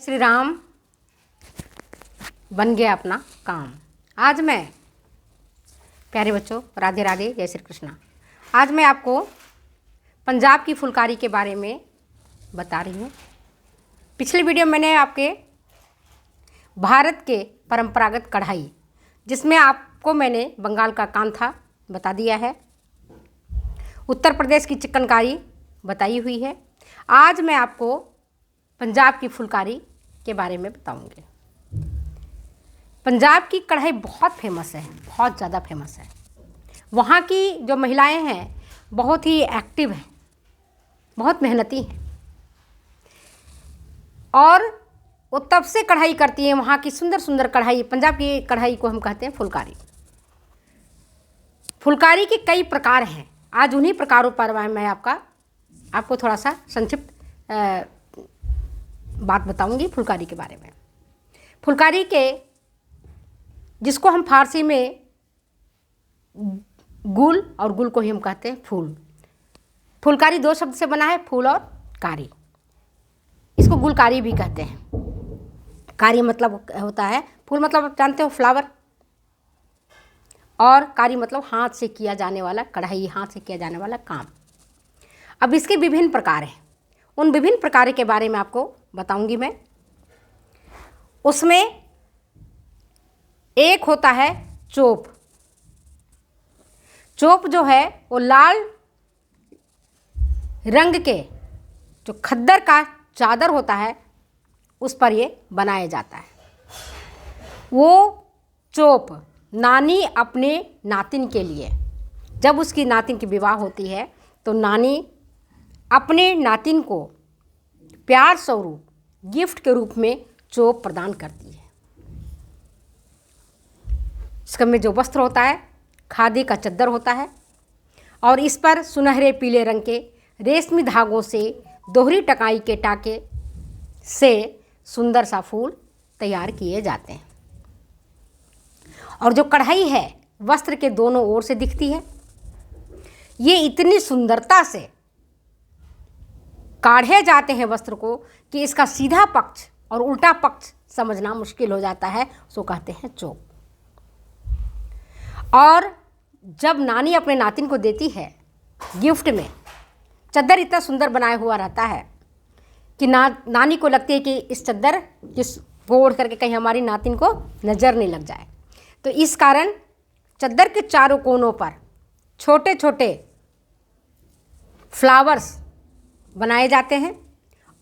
श्री राम बन गया अपना काम। आज मैं प्यारे बच्चों, राधे राधे, जय श्री कृष्णा। आज मैं आपको पंजाब की फुलकारी के बारे में बता रही हूँ। पिछले वीडियो में मैंने आपके भारत के परंपरागत कढ़ाई, जिसमें आपको मैंने बंगाल का कांथा बता दिया है, उत्तर प्रदेश की चिकनकारी बताई हुई है। आज मैं आपको पंजाब की फुलकारी के बारे में बताऊंगी। पंजाब की कढ़ाई बहुत फेमस है, बहुत ज़्यादा फेमस है। वहाँ की जो महिलाएं हैं बहुत ही एक्टिव हैं, बहुत मेहनती हैं और वो तब से कढ़ाई करती हैं। वहाँ की सुंदर सुंदर कढ़ाई, पंजाब की कढ़ाई को हम कहते हैं फुलकारी। फुलकारी के कई प्रकार हैं। आज उन्हीं प्रकारों पर मैं आपको थोड़ा सा संक्षिप्त बात बताऊंगी फुलकारी के बारे में। फुलकारी के, जिसको हम फारसी में गुल, और गुल को ही हम कहते हैं फूल। फुलकारी दो शब्द से बना है, फूल और कारी। इसको गुलकारी भी कहते हैं। कारी मतलब होता है, फूल मतलब जानते हो फ्लावर, और कारी मतलब हाथ से किया जाने वाला कढ़ाई, हाथ से किया जाने वाला काम। अब इसके विभिन्न प्रकार हैं। उन विभिन्न प्रकार के बारे में आपको बताऊंगी मैं। उसमें एक होता है चोप। चोप जो है वो लाल रंग के जो खद्दर का चादर होता है उस पर ये बनाया जाता है। वो चोप नानी अपने नातिन के लिए, जब उसकी नातिन की विवाह होती है तो नानी अपने नातिन को प्यार स्वरूप गिफ्ट के रूप में चोप प्रदान करती है। इसके में जो वस्त्र होता है खादी का चद्दर होता है, और इस पर सुनहरे पीले रंग के रेशमी धागों से दोहरी टकाई के टाके से सुंदर सा फूल तैयार किए जाते हैं। और जो कढ़ाई है वस्त्र के दोनों ओर से दिखती है। ये इतनी सुंदरता से काढ़े जाते हैं वस्त्र को कि इसका सीधा पक्ष और उल्टा पक्ष समझना मुश्किल हो जाता है। उसको कहते हैं चोप। और जब नानी अपने नातिन को देती है गिफ्ट में, चद्दर इतना सुंदर बनाया हुआ रहता है कि नानी को लगती है कि इस चद्दर को ओढ़ करके कहीं हमारी नातिन को नज़र नहीं लग जाए। तो इस कारण चद्दर के चारों कोनों पर छोटे छोटे फ्लावर्स बनाए जाते हैं,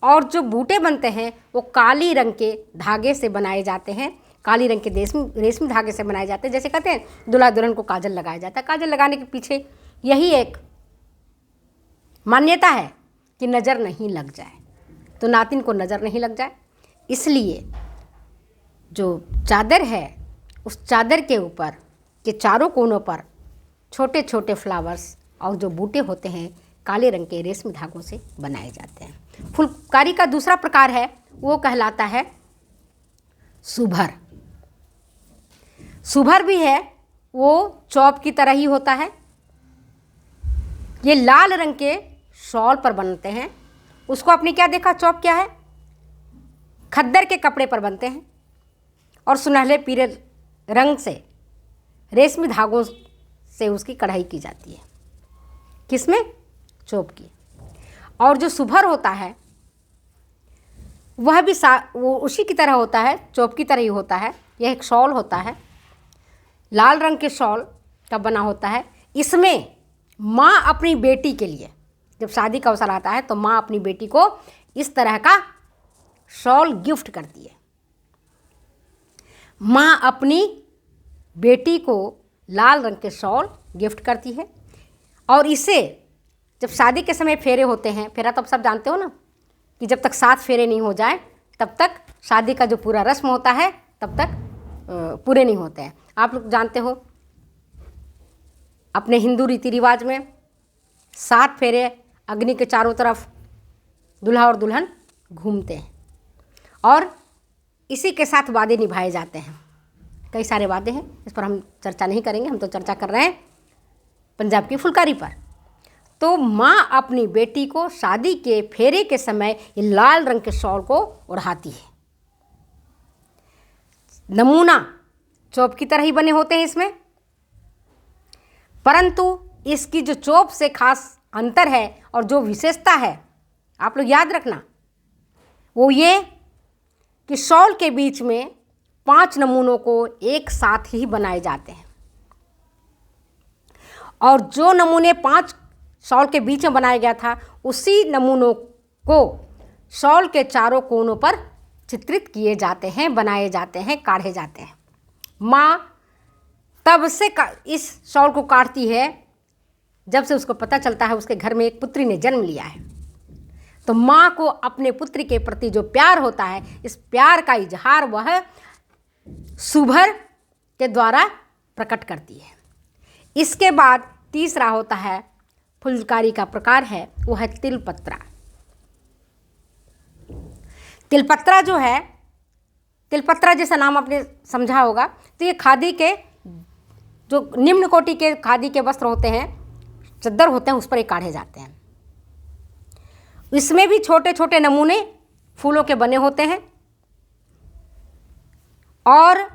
और जो बूटे बनते हैं वो काली रंग के धागे से बनाए जाते हैं। काली रंग के रेशमी धागे से बनाए जाते हैं। जैसे कहते हैं दुल्हा दुल्हन को काजल लगाया जाता है। काजल लगाने के पीछे यही एक मान्यता है कि नज़र नहीं लग जाए, तो नातिन को नज़र नहीं लग जाए। इसलिए जो चादर है उस चादर के ऊपर के चारों कोनों पर छोटे छोटे फ्लावर्स और जो बूटे होते हैं काले रंग के रेशमी धागों से बनाए जाते हैं। फुलकारी का दूसरा प्रकार है, वो कहलाता है सुभर। सुभर भी है, वो चौप की तरह ही होता है। ये लाल रंग के शॉल पर बनते हैं। उसको आपने क्या देखा, चौप क्या है, खद्दर के कपड़े पर बनते हैं और सुनहरे पीले रंग से रेशमी धागों से उसकी कढ़ाई की जाती है। किसमें, चोप की। और जो सुभर होता है वह भी वो उसी की तरह होता है, चोप की तरह ही होता है। यह एक शॉल होता है, लाल रंग के शॉल का बना होता है। इसमें माँ अपनी बेटी के लिए, जब शादी का अवसर आता है तो माँ अपनी बेटी को इस तरह का शॉल गिफ्ट करती है। माँ अपनी बेटी को लाल रंग के शॉल गिफ्ट करती है, और इसे जब शादी के समय फेरे होते हैं, फेरा तो आप सब जानते हो ना, कि जब तक 7 फेरे नहीं हो जाए तब तक शादी का जो पूरा रस्म होता है तब तक पूरे नहीं होते हैं। आप लोग जानते हो अपने हिंदू रीति रिवाज में 7 फेरे अग्नि के चारों तरफ दूल्हा और दुल्हन घूमते हैं, और इसी के साथ वादे निभाए जाते हैं। कई सारे वादे हैं, इस पर हम चर्चा नहीं करेंगे। हम तो चर्चा कर रहे हैं पंजाब की फुलकारी पर। तो माँ अपनी बेटी को शादी के फेरे के समय ये लाल रंग के शॉल को ओढ़ाती है। नमूना चोप की तरह ही बने होते हैं इसमें, परंतु इसकी जो चोप से खास अंतर है और जो विशेषता है आप लोग याद रखना, वो ये कि शॉल के बीच में 5 नमूनों को एक साथ ही बनाए जाते हैं, और जो नमूने 5 शॉल के बीच में बनाया गया था उसी नमूनों को शॉल के चारों कोनों पर चित्रित किए जाते हैं, बनाए जाते हैं, काढ़े जाते हैं। माँ तब से इस शॉल को काटती है जब से उसको पता चलता है उसके घर में एक पुत्री ने जन्म लिया है। तो माँ को अपने पुत्र के प्रति जो प्यार होता है, इस प्यार का इजहार वह सुभर के द्वारा प्रकट करती है। इसके बाद तीसरा होता है फुलकारी का प्रकार है, वो है तिलपत्रा। तिलपत्रा जो है, तिलपत्रा जैसा नाम आपने समझा होगा, तो ये खादी के जो निम्न कोटि के खादी के वस्त्र होते हैं, चद्दर होते हैं, उस पर ये काढ़े जाते हैं। इसमें भी छोटे छोटे नमूने फूलों के बने होते हैं, और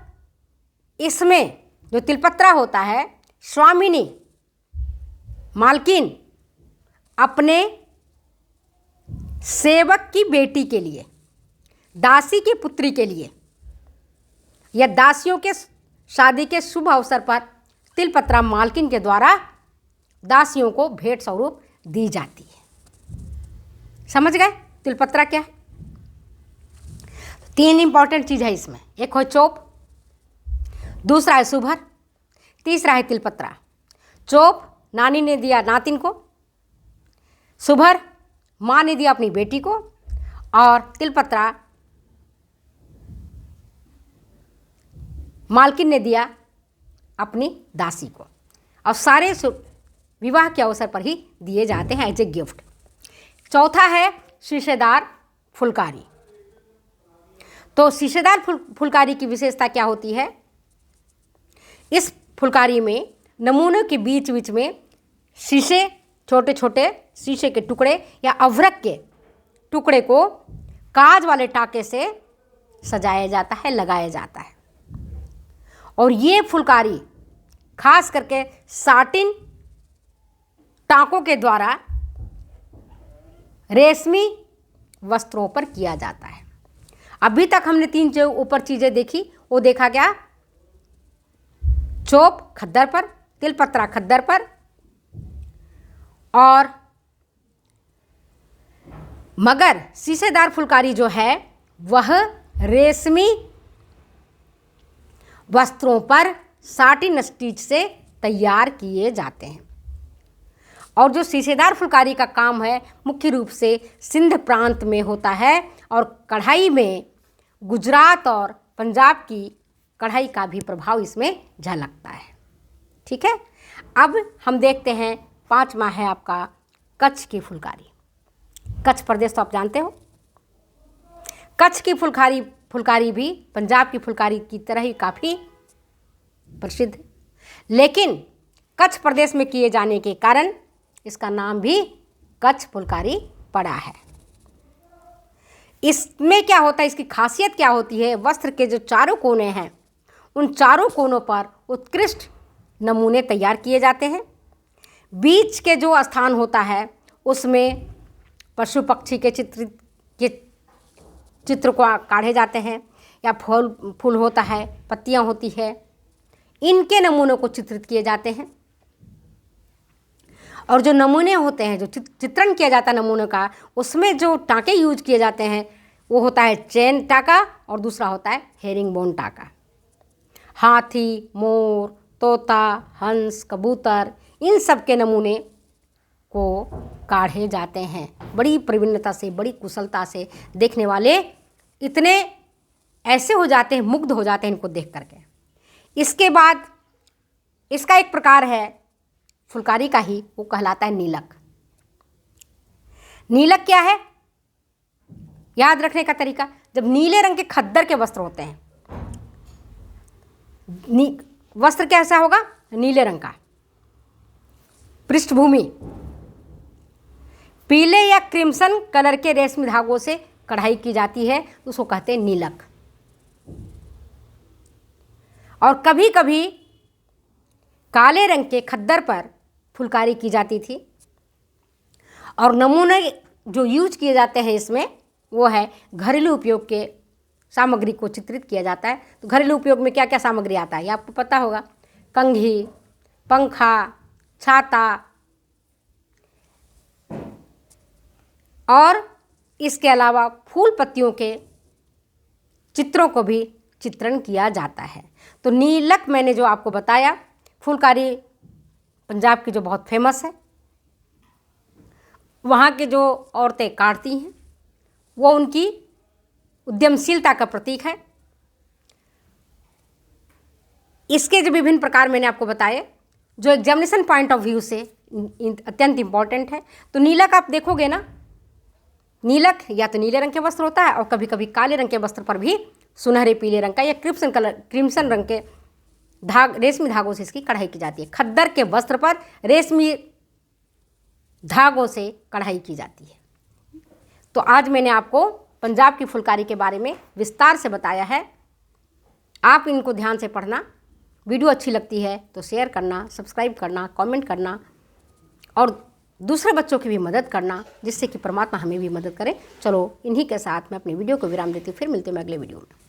इसमें जो तिलपत्रा होता है, स्वामिनी मालकिन अपने सेवक की बेटी के लिए, दासी की पुत्री के लिए या दासियों के शादी के शुभ अवसर पर तिलपत्रा मालकिन के द्वारा दासियों को भेंट स्वरूप दी जाती है। समझ गए तिलपत्रा क्या है? 3 इंपॉर्टेंट चीज़ है इसमें, एक है चोप, दूसरा है सुभर, तीसरा है तिलपत्रा। चोप नानी ने दिया नातिन को, सुभर माँ ने दिया अपनी बेटी को, और तिलपत्रा मालकिन ने दिया अपनी दासी को, और सारे विवाह के अवसर पर ही दिए जाते हैं एज ए गिफ्ट। चौथा है शीशेदार फुलकारी। तो शीशेदार फुलकारी की विशेषता क्या होती है? इस फुलकारी में नमूनों के बीच बीच में शीशे, छोटे छोटे शीशे के टुकड़े या अभ्रक के टुकड़े को काज वाले टाके से सजाया जाता है, लगाया जाता है। और ये फुलकारी खास करके साटिन टाँकों के द्वारा रेशमी वस्त्रों पर किया जाता है। अभी तक हमने 3 जो ऊपर चीज़ें देखी, वो देखा क्या? चोप खद्दर पर, तिलपत्रा खद्दर पर, और मगर शीशेदार फुलकारी जो है वह रेशमी वस्त्रों पर साटिन स्टिच से तैयार किए जाते हैं। और जो शीशेदार फुलकारी का काम है मुख्य रूप से सिंध प्रांत में होता है, और कढ़ाई में गुजरात और पंजाब की कढ़ाई का भी प्रभाव इसमें झलकता है। ठीक है, अब हम देखते हैं 5वां है आपका कच्छ की फुलकारी। कच्छ प्रदेश तो आप जानते हो। कच्छ की फुलकारी भी पंजाब की फुलकारी की तरह ही काफ़ी प्रसिद्ध है, लेकिन कच्छ प्रदेश में किए जाने के कारण इसका नाम भी कच्छ फुलकारी पड़ा है। इसमें क्या होता है, इसकी खासियत क्या होती है? वस्त्र के जो चारों कोने हैं उन चारों कोनों पर उत्कृष्ट नमूने तैयार किए जाते हैं। बीच के जो स्थान होता है उसमें पशु पक्षी के चित्र को काढ़े जाते हैं, या फूल होता है, पत्तियां होती है, इनके नमूनों को चित्रित किए जाते हैं। और जो नमूने होते हैं, जो चित्रण किया जाता है नमूने का, उसमें जो टाँके यूज किए जाते हैं वो होता है चैन टाका, और दूसरा होता है हेरिंग बोन टाका। हाथी, मोर, तोता, हंस, कबूतर, इन सब के नमूने को काढ़े जाते हैं। बड़ी प्रवीणता से, बड़ी कुशलता से देखने वाले इतने ऐसे हो जाते हैं, मुग्ध हो जाते हैं इनको देख करके। इसके बाद इसका एक प्रकार है फुलकारी का ही, वो कहलाता है नीलक। नीलक क्या है? याद रखने का तरीका, जब नीले रंग के खद्दर के वस्त्र होते हैं, वस्त्र कैसा होगा? नीले रंग का, पृष्ठभूमि पीले या क्रिम्सन कलर के रेशमी धागों से कढ़ाई की जाती है, उसको कहते हैं नीलक। और कभी कभी काले रंग के खद्दर पर फुलकारी की जाती थी। और नमूने जो यूज किए जाते हैं इसमें वो है घरेलू उपयोग के सामग्री को चित्रित किया जाता है। तो घरेलू उपयोग में क्या क्या सामग्री आता है ये आपको पता होगा। कंघी, पंखा, छाता और इसके अलावा फूल पत्तियों के चित्रों को भी चित्रण किया जाता है। तो नीलक मैंने जो आपको बताया फुलकारी पंजाब की जो बहुत फेमस है, वहाँ के जो औरतें काटती हैं वो उनकी उद्यमशीलता का प्रतीक है। इसके जो विभिन्न प्रकार मैंने आपको बताए जो एग्जामिनेशन पॉइंट ऑफ व्यू से अत्यंत इंपॉर्टेंट है। तो नीलक आप देखोगे ना, नीलक या तो नीले रंग के वस्त्र होता है और कभी कभी काले रंग के वस्त्र पर भी सुनहरे पीले रंग का या क्रिम्सन रंग के रेशमी धागों से इसकी कढ़ाई की जाती है। खद्दर के वस्त्र पर रेशमी धागों से कढ़ाई की जाती है। तो आज मैंने आपको पंजाब की फुलकारी के बारे में विस्तार से बताया है। आप इनको ध्यान से पढ़ना। वीडियो अच्छी लगती है तो शेयर करना, सब्सक्राइब करना, कमेंट करना और दूसरे बच्चों की भी मदद करना, जिससे कि परमात्मा हमें भी मदद करे। चलो इन्हीं के साथ मैं अपनी वीडियो को विराम देती हूँ। फिर मिलते हैं अगले वीडियो में।